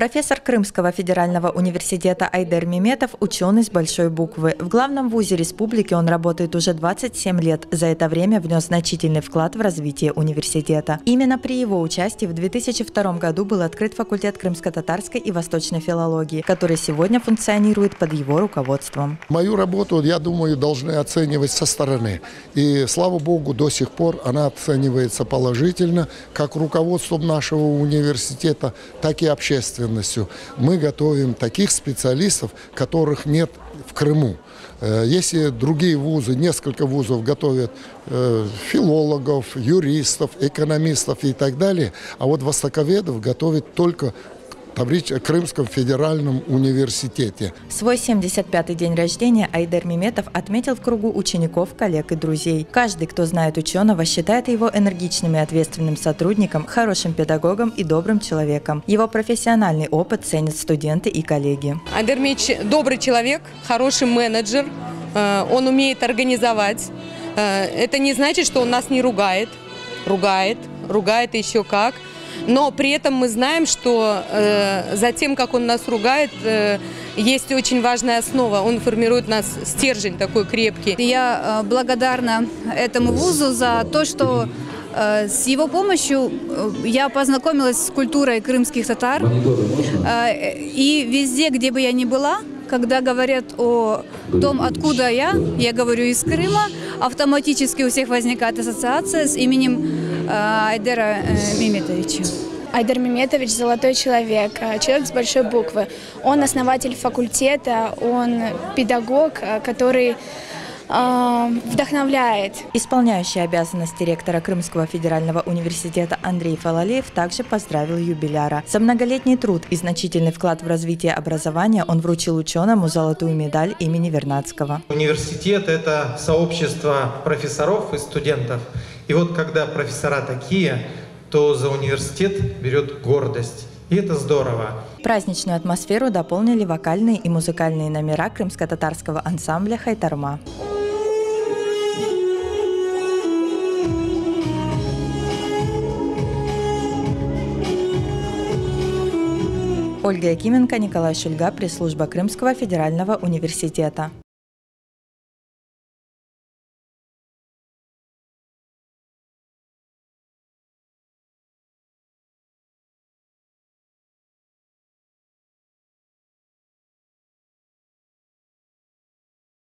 Профессор Крымского федерального университета Айдер Меметов – ученый с большой буквы. В главном вузе республики он работает уже 27 лет. За это время внес значительный вклад в развитие университета. Именно при его участии в 2002 году был открыт факультет крымско-татарской и восточной филологии, который сегодня функционирует под его руководством. Мою работу, я думаю, должны оценивать со стороны. И, слава богу, до сих пор она оценивается положительно, как руководством нашего университета, так и общественностью. Мы готовим таких специалистов, которых нет в Крыму. Если другие вузы, несколько вузов готовят филологов, юристов, экономистов и так далее, а вот востоковедов готовят только в Крымском федеральном университете. Свой 75-й день рождения Айдер Меметов отметил в кругу учеников, коллег и друзей. Каждый, кто знает ученого, считает его энергичным и ответственным сотрудником, хорошим педагогом и добрым человеком. Его профессиональный опыт ценят студенты и коллеги. Айдер Меч добрый человек, хороший менеджер, он умеет организовать. Это не значит, что он нас не ругает. Ругает еще как. Но при этом мы знаем, что за тем, как он нас ругает, есть очень важная основа. Он формирует нас стержень такой крепкий. Я благодарна этому вузу за то, что с его помощью я познакомилась с культурой крымских татар. И везде, где бы я ни была, когда говорят о том, откуда я говорю из Крыма, автоматически у всех возникает ассоциация с именем Айдера Меметовича. Айдер Меметович – золотой человек, человек с большой буквы. Он основатель факультета, он педагог, который вдохновляет. Исполняющий обязанности ректора Крымского федерального университета Андрей Фалалеев также поздравил юбиляра. За многолетний труд и значительный вклад в развитие образования он вручил ученому золотую медаль имени Вернадского. Университет – это сообщество профессоров и студентов. И вот когда профессора такие, то за университет берет гордость. И это здорово. Праздничную атмосферу дополнили вокальные и музыкальные номера крымско-татарского ансамбля «Хайтарма». Ольга Якименко, Николай Шульга, пресс-служба Крымского федерального университета.